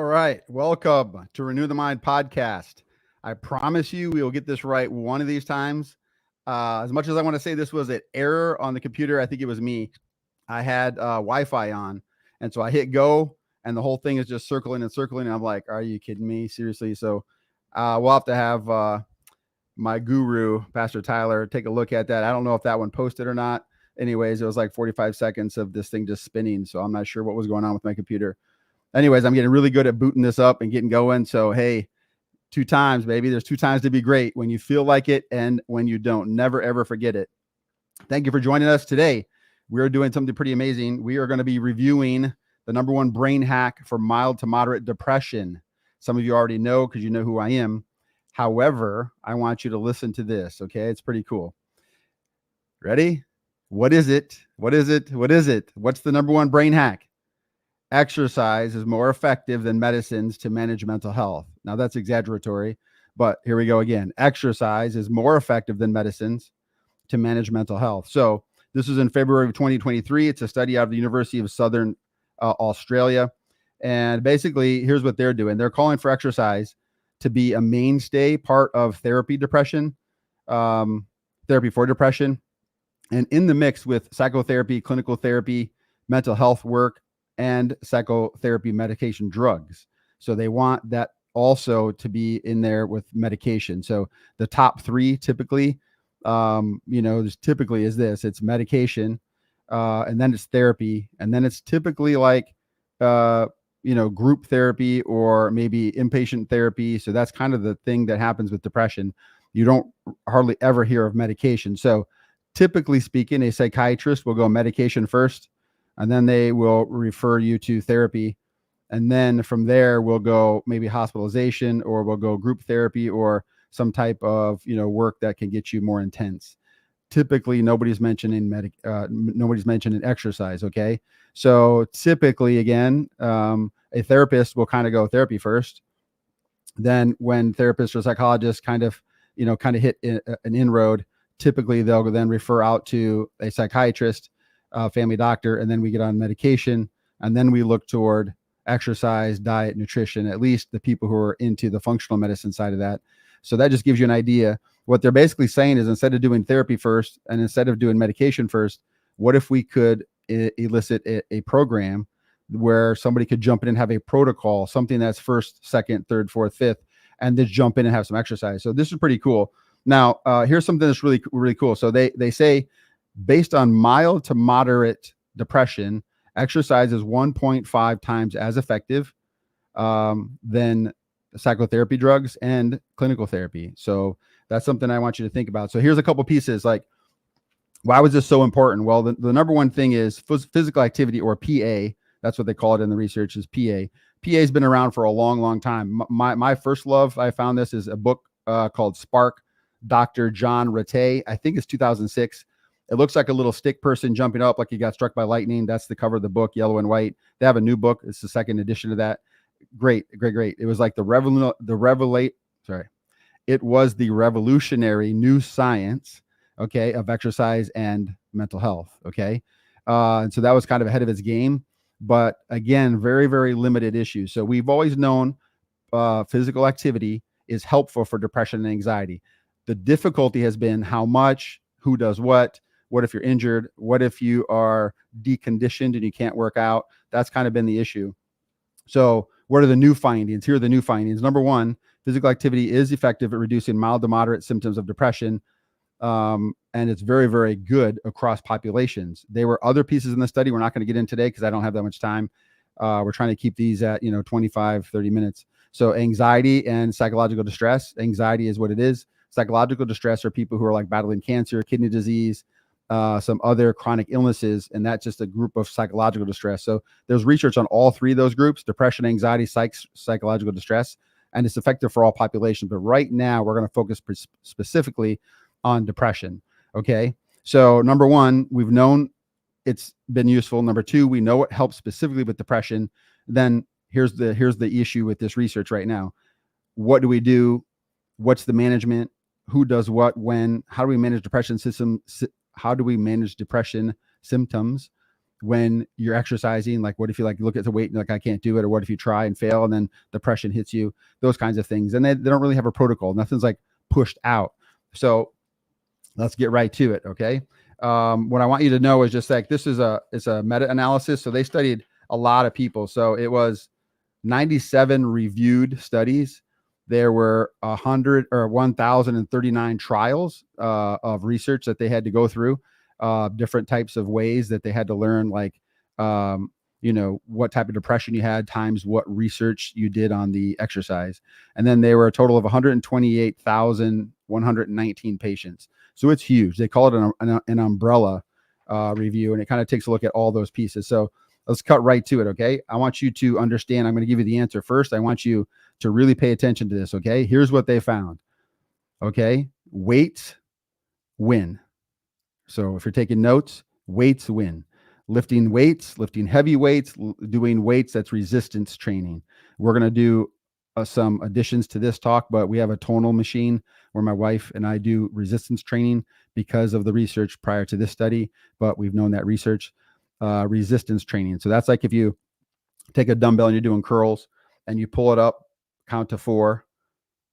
All right. Welcome to Renew the Mind podcast. I promise you we will get this right one of these times. As much as I want to say this was an error on the computer, I think it was me. I had Wi-Fi on, and so I hit go, and the whole thing is just circling and circling. And I'm like, are you kidding me? Seriously? So we'll have to have my guru, Pastor Tyler, take a look at that. I don't know if that one posted or not. Anyways, it was like 45 seconds of this thing just spinning. So I'm not sure what was going on with my computer. Anyways, I'm getting really good at booting this up and getting going. So, hey, 2 times, baby. There's 2 times to be great, when you feel like it and when you don't. Never, ever forget it. Thank you for joining us today. We are doing something pretty amazing. We are going to be reviewing the #1 brain hack for mild to moderate depression. Some of you already know because you know who I am. However, I want you to listen to this, okay? It's pretty cool. Ready? What is it? What is it? What is it? What's the #1 brain hack? Exercise is more effective than medicines to manage mental health. Now that's exaggeratory, but here we go again. Exercise is more effective than medicines to manage mental health. So this is in February of 2023. It's a study out of the University of Southern Australia. And basically, here's what they're doing. They're calling for exercise to be a mainstay part of therapy for depression. And in the mix with psychotherapy, clinical therapy, mental health work, and psychotherapy medication drugs. So they want that also to be in there with medication. So the top three typically, typically is this: it's medication, and then it's therapy, and then it's typically like, group therapy or maybe inpatient therapy. So that's kind of the thing that happens with depression. You don't hardly ever hear of medication. So typically speaking, a psychiatrist will go medication first, and then they will refer you to therapy. And then from there, we'll go maybe hospitalization, or we'll go group therapy, or some type of, work that can get you more intense. Typically, nobody's mentioning exercise. Okay. So typically, again, a therapist will kind of go therapy first. Then when therapists or psychologists kind of hit an inroad, typically they'll then refer out to a psychiatrist, family doctor, and then we get on medication, and then we look toward exercise, diet, nutrition, at least the people who are into the functional medicine side of that. So that just gives you an idea. What they're basically saying is, instead of doing therapy first and instead of doing medication first, what if we could elicit a program where somebody could jump in and have a protocol, something that's first, second, third, fourth, fifth, and just jump in and have some exercise. So this is pretty cool. Now, here's something that's really, really cool. So they say, based on mild to moderate depression, exercise is 1.5 times as effective than psychotherapy drugs and clinical therapy. So that's something I want you to think about. So here's a couple pieces. Like, why was this so important? Well, the #1 thing is physical activity, or PA. That's what they call it in the research, is PA. PA has been around for a long, long time. My first love, I found this, is a book called Spark, Dr. John Ratey. I think it's 2006. It looks like a little stick person jumping up like he got struck by lightning. That's the cover of the book, yellow and white. They have a new book. It's the second edition of that. Great. It was like it was the revolutionary new science, okay, of exercise and mental health, okay? And so that was kind of ahead of its game. But again, very, very limited issues. So we've always known physical activity is helpful for depression and anxiety. The difficulty has been how much, who does what if you're injured, what if you are deconditioned and you can't work out. That's kind of been the issue. So what are the new findings? Here are the new findings. #1, physical activity is effective at reducing mild to moderate symptoms of depression. And it's very, very good across populations. There were other pieces in the study we're not going to get in today because I don't have that much time. We're trying to keep these at 25, 30 minutes. So anxiety and psychological distress. Anxiety is what it is. Psychological distress are people who are like battling cancer, kidney disease, some other chronic illnesses, and that's just a group of psychological distress. So there's research on all three of those groups: depression, anxiety, psychological distress, and it's effective for all populations. But right now, we're going to focus specifically on depression. Okay. So #1, we've known it's been useful. #2, we know it helps specifically with depression. Then here's the issue with this research right now. What do we do? What's the management? Who does what, when? How do we manage depression symptoms? when you're exercising. Like, what if you like look at the weight and like, I can't do it? Or what if you try and fail and then depression hits you? Those kinds of things. And they don't really have a protocol. Nothing's like pushed out. So let's get right to it. Okay. What I want you to know is just like, this is it's a meta-analysis. So they studied a lot of people. So it was 97 reviewed studies. There were 1,039 trials of research that they had to go through, different types of ways that they had to learn, like, what type of depression you had times what research you did on the exercise. And then there were a total of 128,119 patients. So it's huge. They call it an umbrella review, and it kind of takes a look at all those pieces. So let's cut right to it. Okay. I want you to understand. I'm going to give you the answer first. I want you to really pay attention to this. Okay. Here's what they found. Okay. Weights win. So if you're taking notes, weights win. Lifting weights, lifting heavy weights, doing weights, that's resistance training. We're going to do some additions to this talk, but we have a tonal machine where my wife and I do resistance training because of the research prior to this study, but we've known that research. Resistance training. So that's like if you take a dumbbell and you're doing curls and you pull it up, count to 4.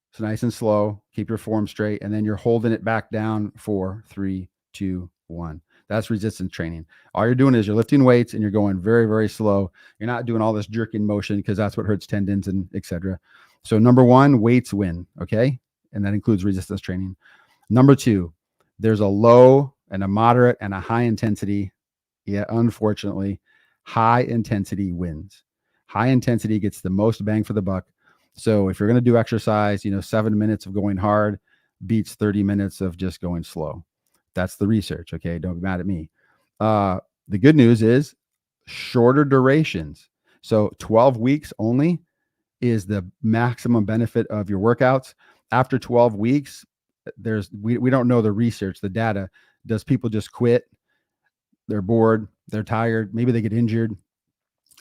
It's nice and slow. Keep your form straight. And then you're holding it back down. 4, 3, 2, 1. That's resistance training. All you're doing is you're lifting weights and you're going very, very slow. You're not doing all this jerking motion because that's what hurts tendons and etc. So number 1, weights win. Okay. And that includes resistance training. Number 2, there's a low and a moderate and a high intensity. Yeah, unfortunately, high intensity wins. High intensity gets the most bang for the buck. So if you're going to do exercise, 7 minutes of going hard beats 30 minutes of just going slow. That's the research. Okay. Don't be mad at me. The good news is shorter durations. So 12 weeks only is the maximum benefit of your workouts. After 12 weeks, we don't know the research, the data. Does people just quit? They're bored, they're tired, maybe they get injured.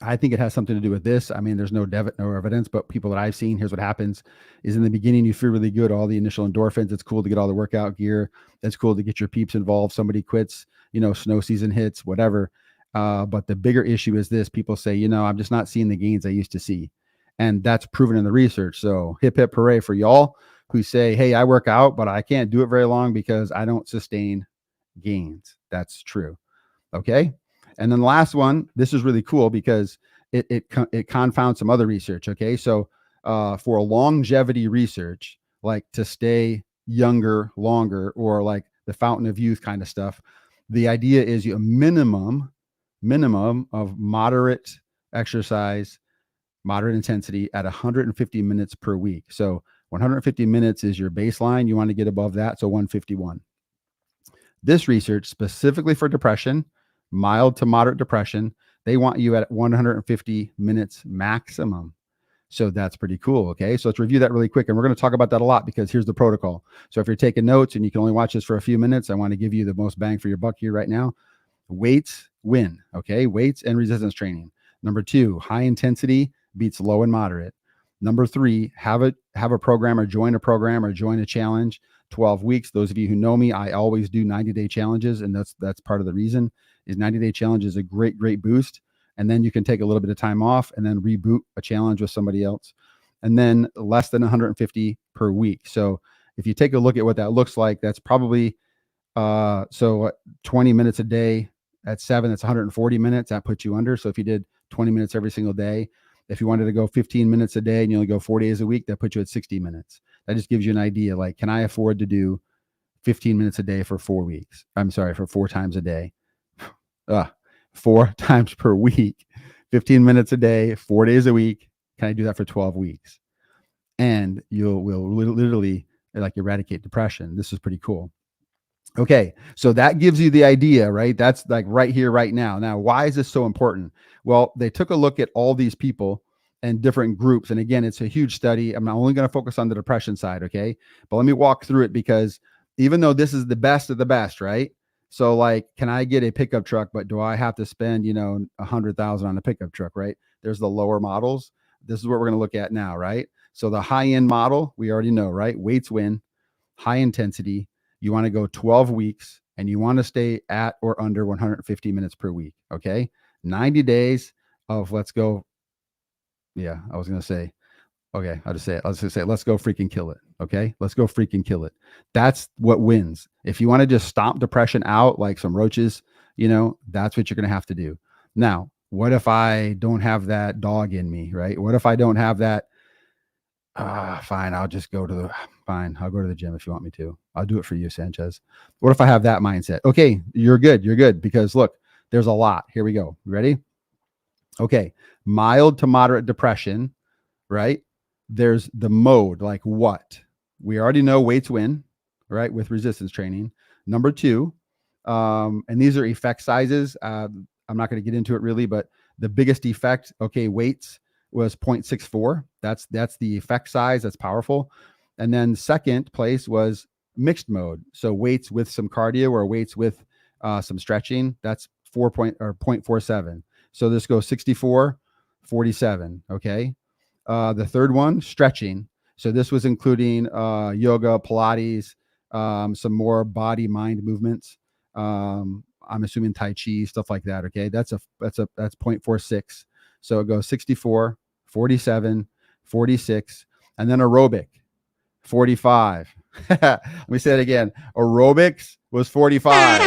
I think it has something to do with this. I mean, there's no evidence, but people that I've seen, here's what happens is in the beginning, you feel really good. All the initial endorphins. It's cool to get all the workout gear. It's cool to get your peeps involved. Somebody quits, snow season hits, whatever. But the bigger issue is this. People say, I'm just not seeing the gains I used to see. And that's proven in the research. So hip, hip, hooray for y'all who say, hey, I work out, but I can't do it very long because I don't sustain gains. That's true. Okay. And then the last one, this is really cool because it confounds some other research. Okay. So for longevity research, like to stay younger, longer, or like the fountain of youth kind of stuff, the idea is a minimum of moderate exercise, moderate intensity at 150 minutes per week. So 150 minutes is your baseline. You want to get above that. So 151. This research specifically for depression, mild to moderate depression, they want you at 150 minutes maximum. So that's pretty cool. Okay. So let's review that really quick. And we're going to talk about that a lot because here's the protocol. So if you're taking notes and you can only watch this for a few minutes, I want to give you the most bang for your buck here right now. Weights win. Okay. Weights and resistance training. Number 2, high intensity beats low and moderate. Number 3, have a program or join a challenge. 12 weeks. Those of you who know me, I always do 90-day challenges. And that's part of the reason is 90-day challenge is a great boost. And then you can take a little bit of time off and then reboot a challenge with somebody else. And then less than 150 per week. So if you take a look at what that looks like, that's probably 20 minutes a day at 7, that's 140 minutes. That puts you under. So if you did 20 minutes every single day, if you wanted to go 15 minutes a day and you only go 4 days a week, that puts you at 60 minutes. That just gives you an idea. Like, can I afford to do 15 minutes a day for 4 weeks? I'm sorry, for 4 times a day. 4 times per week, 15 minutes a day, 4 days a week. Can I do that for 12 weeks? And will literally like eradicate depression. This is pretty cool. Okay. So that gives you the idea, right? That's like right here, right now. Now, why is this so important? Well, they took a look at all these people and different groups. And again, it's a huge study. I'm not only going to focus on the depression side. Okay. But let me walk through it because even though this is the best of the best, right? So like, can I get a pickup truck, but do I have to spend, $100,000 on a pickup truck, right? There's the lower models. This is what we're going to look at now, right? So the high end model, we already know, right? Weights win, high intensity. You want to go 12 weeks, and you want to stay at or under 150 minutes per week. Okay. 90 days of let's go. Yeah, I was going to say, okay, I'll just say it. Let's just say, let's go freaking kill it. Okay. Let's go freaking kill it. That's what wins. If you want to just stomp depression out like some roaches, that's what you're going to have to do. Now, what if I don't have that dog in me, right? What if I don't have that? Fine. I'll just go to I'll go to the gym if you want me to. I'll do it for you, Sanchez. What if I have that mindset? Okay. You're good. You're good. Because look, there's a lot. Here we go. Ready? Okay. Mild to moderate depression, right? There's the mode, like what? We already know weights win, right? With resistance training. Number 2, and these are effect sizes. I'm not going to get into it really, but the biggest effect, okay, weights was 0.64. That's the effect size. That's powerful. And then second place was mixed mode. So weights with some cardio or weights with some stretching. That's 0.47. So this goes 64, 47. Okay. The third one, stretching. So this was including yoga, Pilates, some more body mind movements. I'm assuming Tai Chi, stuff like that. Okay. That's 0.46. So it goes 64, 47, 46, and then aerobic, 45. Let me say it again. Aerobics was 45.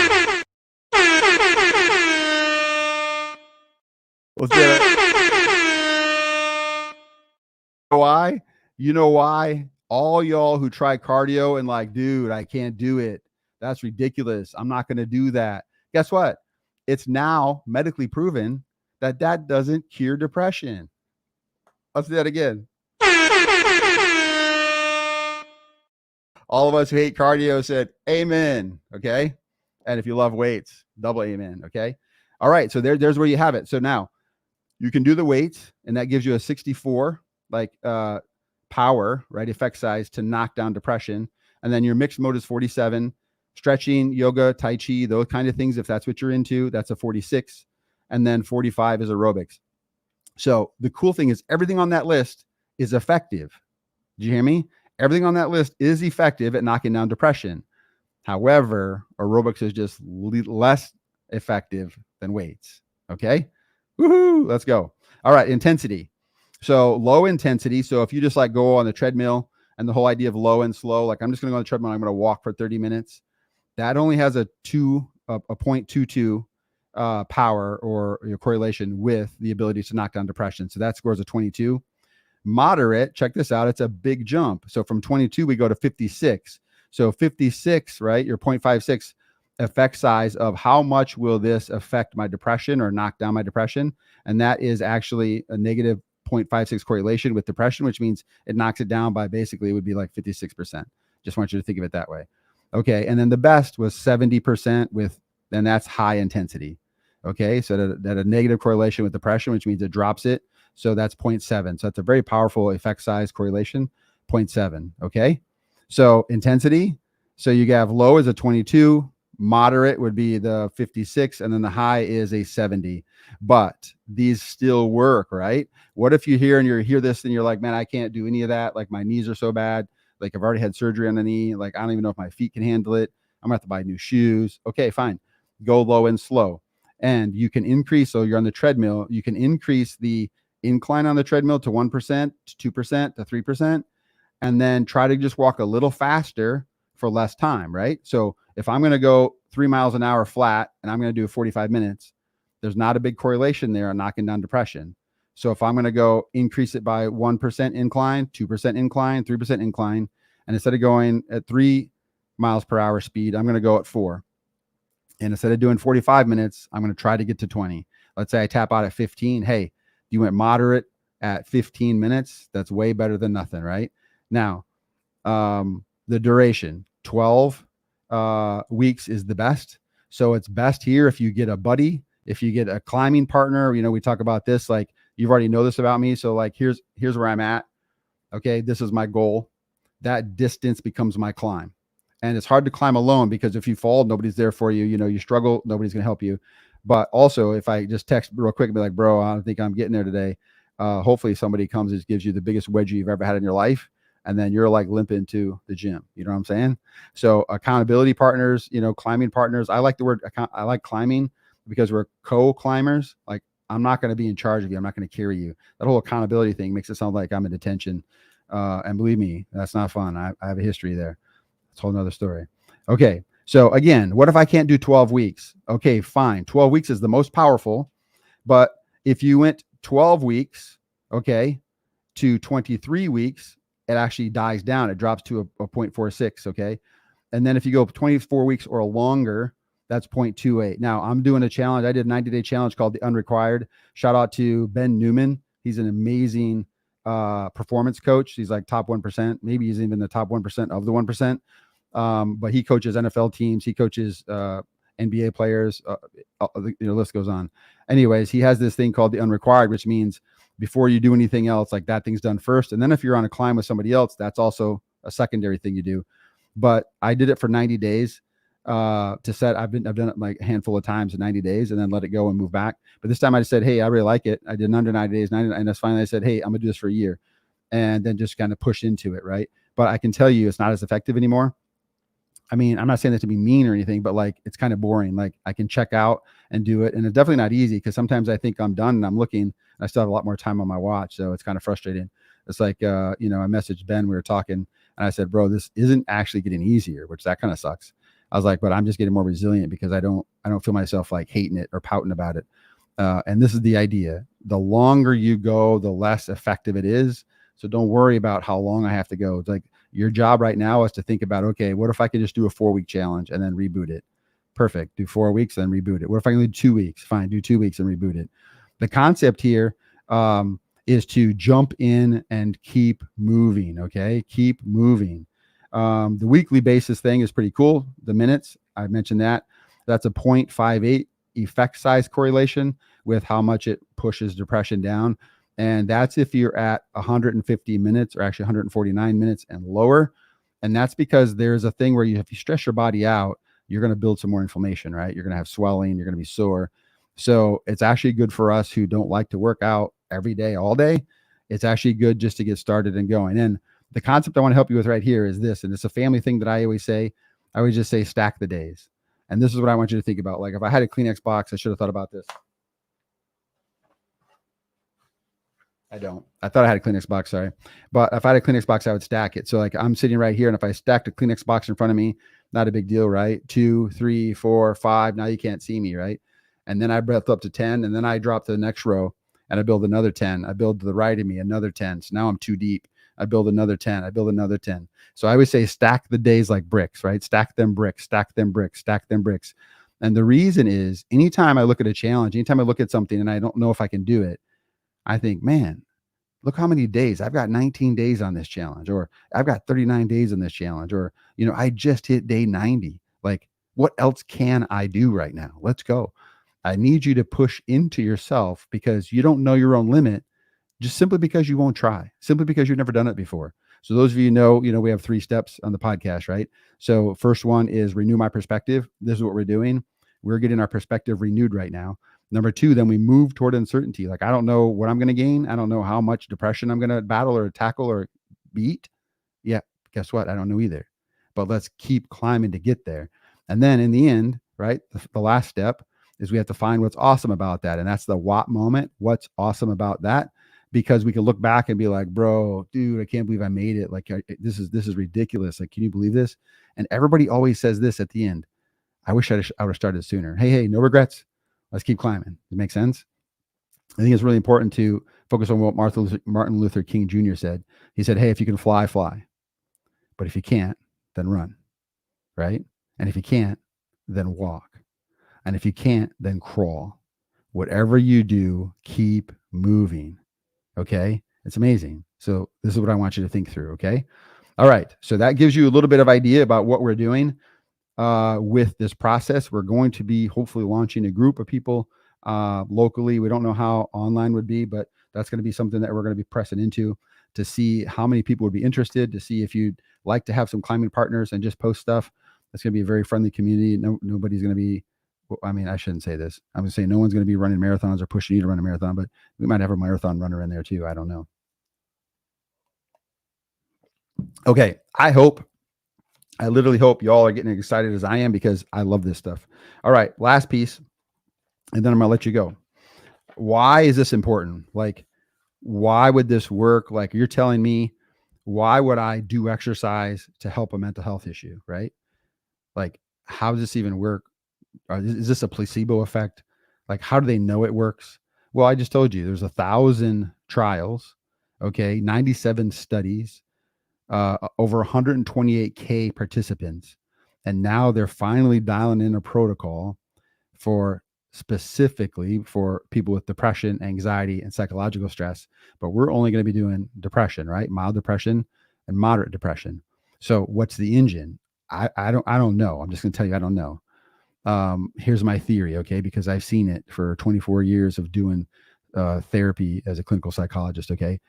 Let's do it. Why? You know why? All y'all who try cardio and like, dude, I can't do it. That's ridiculous. I'm not going to do that. Guess what? It's now medically proven that doesn't cure depression. Let's do that again. All of us who hate cardio said amen. Okay. And if you love weights, double amen. Okay. All right. So there's where you have it. So now you can do the weights, and that gives you a 64 power, right? Effect size to knock down depression. And then your mixed mode is 47. Stretching, yoga, Tai Chi, those kind of things. If that's what you're into, that's a 46. And then 45 is aerobics. So the cool thing is everything on that list is effective. Did you hear me? Everything on that list is effective at knocking down depression. However, aerobics is just less effective than weights. Okay. Woohoo. Let's go. All right. Intensity. So low intensity. So if you just like go on the treadmill, and the whole idea of low and slow, like I'm just going to go on the treadmill, I'm going to walk for 30 minutes. That only has a 0.22 power or correlation with the ability to knock down depression. So that scores a 22. Moderate, check this out. It's a big jump. So from 22, we go to 56. So 56, right? Your 0.56 effect size of how much will this affect my depression or knock down my depression. And that is actually a negative 0.56 correlation with depression, which means it knocks it down by basically it would be like 56%. Just want you to think of it that way. Okay. And then the best was 70% and that's high intensity. Okay. So that a negative correlation with depression, which means it drops it. So that's 0.7. So that's a very powerful effect size correlation, 0.7. Okay. So intensity. So you have low is a 22, moderate would be the 56, and then the high is a 70. But these still work, right? What if you hear this and you're like, man, I can't do any of that. Like my knees are so bad. Like I've already had surgery on the knee. Like I don't even know if my feet can handle it. I'm gonna have to buy new shoes. Okay, fine. Go low and slow. And you can increase. So you're on the treadmill. You can increase the incline on the treadmill to 1%, to 2%, to 3%, and then try to just walk a little faster for less time, right? So if I'm going to go 3 miles an hour flat and I'm going to do 45 minutes, there's not a big correlation there on knocking down depression. So if I'm going to go increase it by 1% incline, 2% incline, 3% incline, and instead of going at 3 miles per hour speed, I'm going to go at 4. And instead of doing 45 minutes, I'm going to try to get to 20. Let's say I tap out at 15. Hey, you went moderate at 15 minutes. That's way better than nothing, right? Now, the duration, 12 weeks is the best. So it's best here if you get a buddy, if you get a climbing partner. We talk about this, like you've already know this about me. So like, here's where I'm at. Okay. This is my goal. That distance becomes my climb. And it's hard to climb alone because if you fall, nobody's there for you. You struggle, nobody's going to help you. But also if I just text real quick and be like, bro, I don't think I'm getting there today. Hopefully somebody comes and gives you the biggest wedgie you've ever had in your life. and then you're like limping to the gym. You know what I'm saying? So accountability partners, climbing partners. I like the word I like climbing because we're co-climbers. Like, I'm not going to be in charge of you. I'm not going to carry you. That whole accountability thing makes it sound like I'm in detention. And believe me, that's not fun. I have a history there. It's a whole nother story. Okay. So again, what if I can't do 12 weeks? Okay, fine. 12 weeks is the most powerful. But if you went 12 weeks, okay, to 23 weeks, it actually dies down. It drops to a 0.46. Okay. And then if you go 24 weeks or longer, that's 0.28. Now I'm doing a challenge. I did a 90-day challenge called the Unrequired. Shout out to Ben Newman. He's an amazing performance coach. He's like top 1%. Maybe he's even the top 1% of the 1%. But he coaches NFL teams. He coaches NBA players. The list goes on. Anyways, he has this thing called the Unrequired, which means before you do anything else, like that thing's done first. And then if you're on a climb with somebody else, that's also a secondary thing you do. But I did it for 90 days to set. I've done it like a handful of times in 90 days and then let it go and move back. But this time I said, hey, I really like it. I did an under 90 days, and that's finally I said, hey, I'm gonna do this for a year, and then just kind of push into it, right? But I can tell you, it's not as effective anymore. I mean, I'm not saying that to be mean or anything, but like, it's kind of boring. Like, I can check out and do it. And it's definitely not easy because sometimes I think I'm done and I'm looking and I still have a lot more time on my watch. So it's kind of frustrating. It's like, I messaged Ben, we were talking and I said, bro, this isn't actually getting easier, which that kind of sucks. I was like, but I'm just getting more resilient because I don't feel myself like hating it or pouting about it. And this is the idea. The longer you go, the less effective it is. So don't worry about how long I have to go. It's like, your job right now is to think about, okay, what if I could just do a 4-week challenge and then reboot it? Perfect. Do 4 weeks, then reboot it. What if I can do 2 weeks? Fine. Do 2 weeks and reboot it. The concept here is to jump in and keep moving. Okay. Keep moving. The weekly basis thing is pretty cool. The minutes, I mentioned that. That's a 0.58 effect size correlation with how much it pushes depression down. And that's if you're at 150 minutes or actually 149 minutes and lower. And that's because there's a thing where if you stress your body out, you're going to build some more inflammation, right? You're going to have swelling. You're going to be sore. So it's actually good for us who don't like to work out every day, all day. It's actually good just to get started and going. And the concept I want to help you with right here is this. And it's a family thing that I always say. I always just say stack the days. And this is what I want you to think about. Like, if I had a Kleenex box, I should have thought about this. I don't. I thought I had a Kleenex box, sorry. But if I had a Kleenex box, I would stack it. So like, I'm sitting right here, and if I stacked a Kleenex box in front of me, not a big deal, right? 2, 3, 4, 5. Now you can't see me, right? And then I breath up to 10, and then I drop to the next row, and I build another 10. I build to the right of me another 10. So now I'm too deep. I build another 10. I build another 10. So I always say stack the days like bricks, right? Stack them bricks, stack them bricks, stack them bricks. And the reason is, anytime I look at a challenge, anytime I look at something and I don't know if I can do it, I think, man, look how many days. I've got 19 days on this challenge, or I've got 39 days on this challenge, or, I just hit day 90. Like, what else can I do right now? Let's go. I need you to push into yourself because you don't know your own limit just simply because you won't try, simply because you've never done it before. So those of you know, we have 3 steps on the podcast, right? So first one is renew my perspective. This is what we're doing. We're getting our perspective renewed right now. Number 2, then we move toward uncertainty. Like, I don't know what I'm going to gain. I don't know how much depression I'm going to battle or tackle or beat. Yeah, guess what? I don't know either. But let's keep climbing to get there. And then in the end, right, the last step is we have to find what's awesome about that. And that's the what moment. What's awesome about that? Because we can look back and be like, bro, dude, I can't believe I made it. Like, this is ridiculous. Like, can you believe this? And everybody always says this at the end. I wish I would have started sooner. Hey, no regrets. Let's keep climbing. Does it make sense? I think it's really important to focus on what Martin Luther King Jr. said. He said, hey, if you can fly, fly. But if you can't, then run, right? And if you can't, then walk. And if you can't, then crawl. Whatever you do, keep moving, okay? It's amazing. So this is what I want you to think through, okay? All right. So that gives you a little bit of idea about what we're doing. With this process. We're going to be hopefully launching a group of people locally. We don't know how online would be, but that's going to be something that we're going to be pressing into to see how many people would be interested, to see if you'd like to have some climbing partners and just post stuff. That's going to be a very friendly community. Nobody's going to be, I mean, I shouldn't say this. I'm going to say no one's going to be running marathons or pushing you to run a marathon, but we might have a marathon runner in there too. I don't know. Okay. I literally hope y'all are getting excited as I am, because I love this stuff. All right. Last piece, and then I'm going to let you go. Why is this important? Like, why would this work? Like, you're telling me, why would I do exercise to help a mental health issue? Right? Like, how does this even work? Is this a placebo effect? Like, how do they know it works? Well, I just told you there's 1,000 trials, okay, 97 studies, over 128K participants. And now they're finally dialing in a protocol for specifically for people with depression, anxiety, and psychological stress. But we're only going to be doing depression, right? Mild depression and moderate depression. So what's the engine? I don't know. I'm just going to tell you, I don't know. Here's my theory, okay? Because I've seen it for 24 years of doing therapy as a clinical psychologist, okay?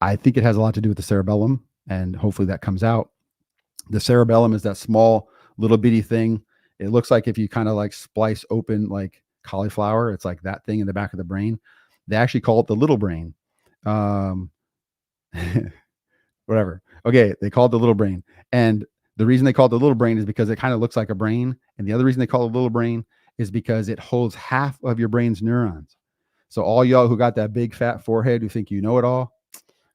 I think it has a lot to do with the cerebellum, and hopefully that comes out. The cerebellum is that small little bitty thing. It looks like if you kind of like splice open like cauliflower, it's like that thing in the back of the brain. They actually call it the little brain. Um, whatever. Okay, they call it the little brain. And the reason they call it the little brain is because it kind of looks like a brain. And the other reason they call it a little brain is because it holds half of your brain's neurons. So all y'all who got that big fat forehead who think you know it all,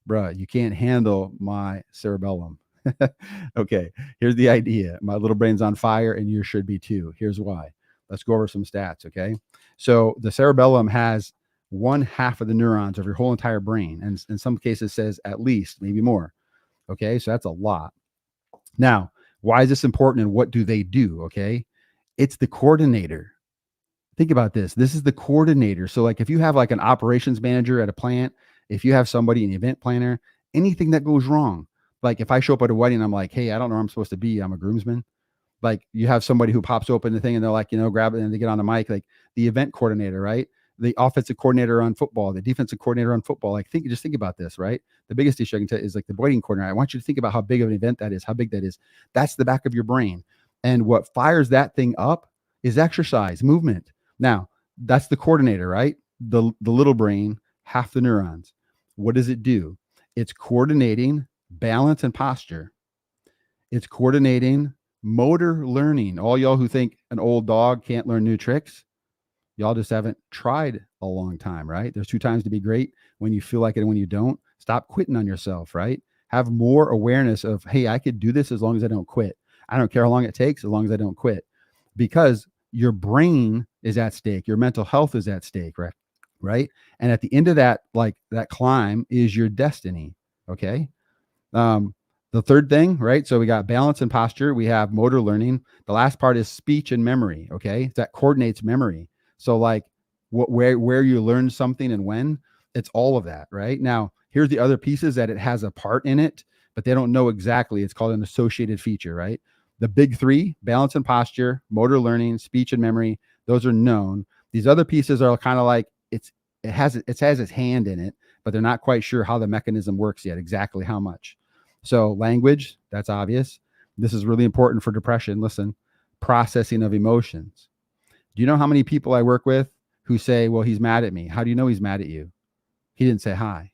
bruh, you can't handle my cerebellum. Okay, here's the idea. My little brain's on fire and yours should be too. Here's why. Let's go over some stats, okay? So the cerebellum has 1/2 of the neurons of your whole entire brain, and in some cases says at least, maybe more. Okay, so that's a lot. Now, why is this important and what do they do? Okay, it's the coordinator. Think about this. This is the coordinator. So, like, if you have like an operations manager at a plant, if you have somebody, an event planner, anything that goes wrong, like if I show up at a wedding, I'm like, hey, I don't know where I'm supposed to be. I'm a groomsman. Like, you have somebody who pops open the thing and they're like, grab it and they get on the mic, like the event coordinator, right? The offensive coordinator on football, the defensive coordinator on football. Like, just think about this, right? The biggest issue I can tell is like the wedding coordinator. I want you to think about how big of an event that is, how big that is. That's the back of your brain. And what fires that thing up is exercise, movement. Now, that's the coordinator, right? The little brain, half the neurons. What does it do? It's coordinating balance and posture. It's coordinating motor learning. All y'all who think an old dog can't learn new tricks, y'all just haven't tried a long time, right? There's 2 times to be great: when you feel like it and when you don't. Stop quitting on yourself, right? Have more awareness of, hey, I could do this as long as I don't quit. I don't care how long it takes, as long as I don't quit. Because your brain is at stake. Your mental health is at stake, right? Right. And at the end of that, like that climb is your destiny. Okay. The third thing, right? So we got balance and posture. We have motor learning. The last part is speech and memory. Okay. That coordinates memory. So like where you learn something and when, it's all of that, right? Now, here's the other pieces that it has a part in it, but they don't know exactly. It's called an associated feature, right? The big 3, balance and posture, motor learning, speech and memory, those are known. These other pieces are kind of like it has its hand in it, but they're not quite sure how the mechanism works yet, exactly how much. So language, that's obvious. This is really important for depression. Listen, processing of emotions. Do you know how many people I work with who say, well, he's mad at me? How do you know he's mad at you? He didn't say hi.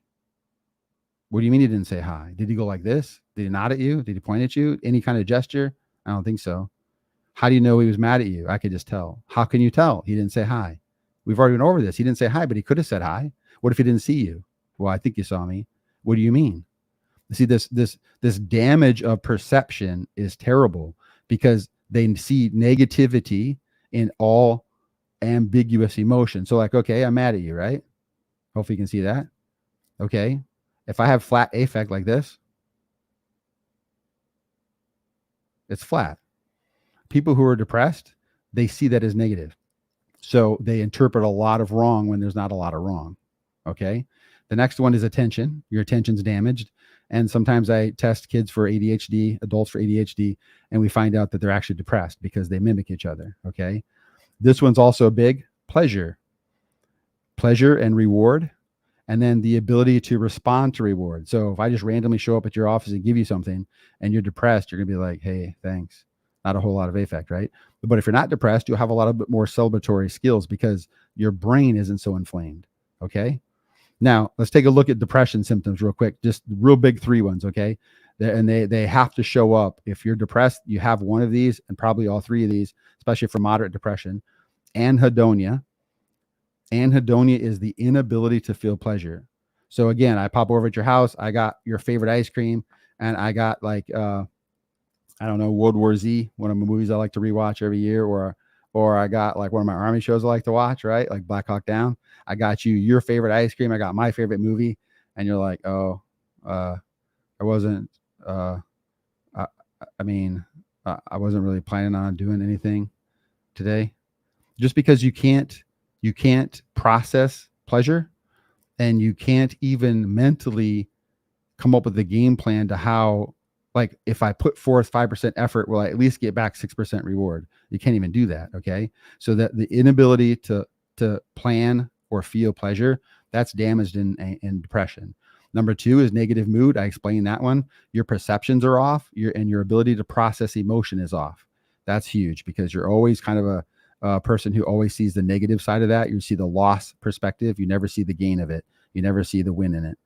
What do you mean he didn't say hi? Did he go like this? Did he nod at you? Did he point at you? Any kind of gesture? I don't think so. How do you know he was mad at you? I could just tell. How can you tell? He didn't say hi. We've already been over this. He didn't say hi, but he could have said hi. What if he didn't see you? Well, I think you saw me. What do you mean? See, this damage of perception is terrible because they see negativity in all ambiguous emotion. So like, okay, I'm mad at you, right? Hopefully you can see that. Okay. If I have flat affect like this, it's flat. People who are depressed, they see that as negative. So they interpret a lot of wrong when there's not a lot of wrong. Okay. The next one is attention. Your attention's damaged. And sometimes I test kids for ADHD, adults for ADHD, and we find out that they're actually depressed because they mimic each other. Okay. This one's also big: pleasure and reward. And then the ability to respond to reward. So if I just randomly show up at your office and give you something and you're depressed, you're going to be like, hey, thanks. Not a whole lot of affect, right? But if you're not depressed, you'll have a lot of more celebratory skills because your brain isn't so inflamed. Okay. Now let's take a look at depression symptoms real quick. Just real big 3 ones. Okay. And they have to show up. If you're depressed, you have one of these and probably all three of these, especially for moderate depression. Anhedonia. Anhedonia is the inability to feel pleasure. So again, I pop over at your house, I got your favorite ice cream, and I got like I don't know, World War Z, one of the movies I like to rewatch every year, or I got like one of my army shows I like to watch, right? Like Black Hawk Down. I got you your favorite ice cream, I got my favorite movie, and you're like, oh, I wasn't I, I mean, I wasn't really planning on doing anything today. Just because you can't process pleasure, and you can't even mentally come up with a game plan to how, like, if I put forth 5% effort, will I at least get back 6% reward? You can't even do that. Okay. So that the inability to plan or feel pleasure, that's damaged in depression. Number two is negative mood. I explained that one. Your perceptions are off. Your ability to process emotion is off. That's huge, because you're always kind of a person who always sees the negative side of that. You see the loss perspective. You never see the gain of it. You never see the win in it.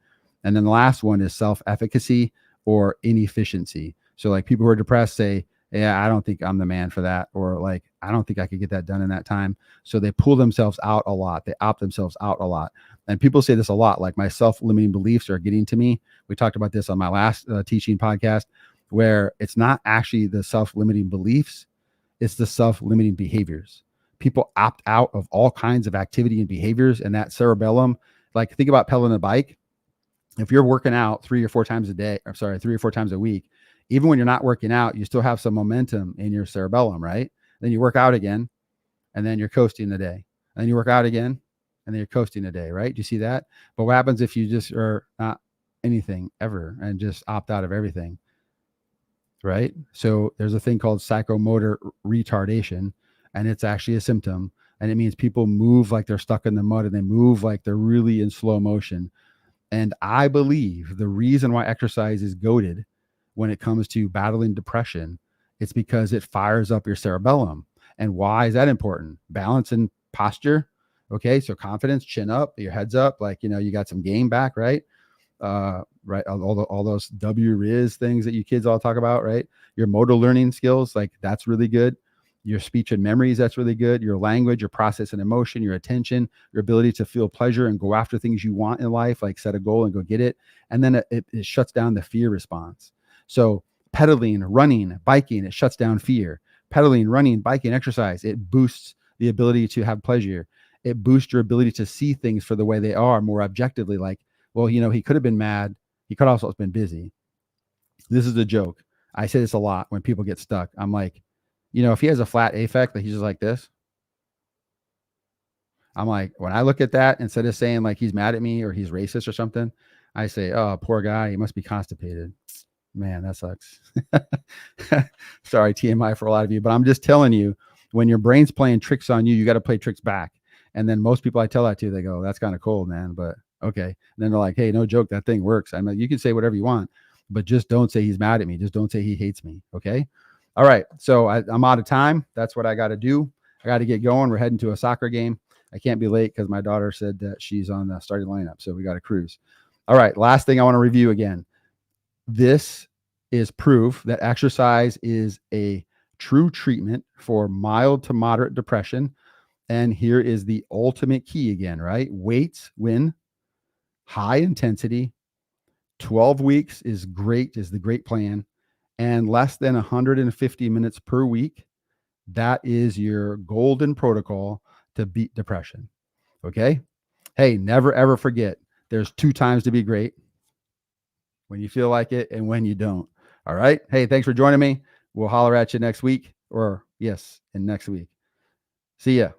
And then the last one is self-efficacy or inefficiency. So like people who are depressed say, yeah, I don't think I'm the man for that. Or like, I don't think I could get that done in that time. So they pull themselves out a lot. They opt themselves out a lot. And people say this a lot, like my self-limiting beliefs are getting to me. We talked about this on my last teaching podcast, where it's not actually the self-limiting beliefs, it's the self-limiting behaviors. People opt out of all kinds of activity and behaviors, and that cerebellum, like think about pedaling a bike. If you're working out 3 or 4 times a week, even when you're not working out, you still have some momentum in your cerebellum, right? Then you work out again, and then you're coasting the day. And then you work out again, and then you're coasting the day, right? Do you see that? But what happens if you just are not anything ever and just opt out of everything, right? So there's a thing called psychomotor retardation, and it's actually a symptom. And it means people move like they're stuck in the mud, and they move like they're really in slow motion. And I believe the reason why exercise is goated when it comes to battling depression, it's because it fires up your cerebellum. And why is that important? Balance and posture. Okay. So confidence, chin up, your head's up, like, you got some game back, right? Right. All those WRIZ things that you kids all talk about, right? Your motor learning skills, like that's really good. Your speech and memories, that's really good. Your language, your process and emotion, your attention, your ability to feel pleasure and go after things you want in life, like set a goal and go get it. And then it shuts down the fear response. So pedaling, running, biking, it shuts down fear. Pedaling, running, biking, exercise, it boosts the ability to have pleasure. It boosts your ability to see things for the way they are more objectively. Like, well, he could have been mad. He could also have been busy. This is a joke. I say this a lot when people get stuck. I'm like, if he has a flat affect, that he's just like this, I'm like, when I look at that, instead of saying like he's mad at me or he's racist or something, I say, oh, poor guy, he must be constipated. Man, that sucks. Sorry, TMI for a lot of you, but I'm just telling you, when your brain's playing tricks on you, you got to play tricks back. And then most people I tell that to, they go, that's kind of cold, man, but okay. And then they're like, hey, no joke, that thing works. I'm like, you can say whatever you want, but just don't say he's mad at me. Just don't say he hates me. Okay. All right. So I'm out of time. That's what I got to do. I got to get going. We're heading to a soccer game. I can't be late because my daughter said that she's on the starting lineup. So we got to cruise. All right. Last thing I want to review again. This is proof that exercise is a true treatment for mild to moderate depression. And here is the ultimate key again, right? Weights win, high intensity, 12 weeks is the great plan, and less than 150 minutes per week. That is your golden protocol to beat depression. Okay. Hey, never ever forget, there's 2 times to be great: when you feel like it and when you don't. All right. Hey, thanks for joining me. We'll holler at you next week, or yes, in next week. See ya.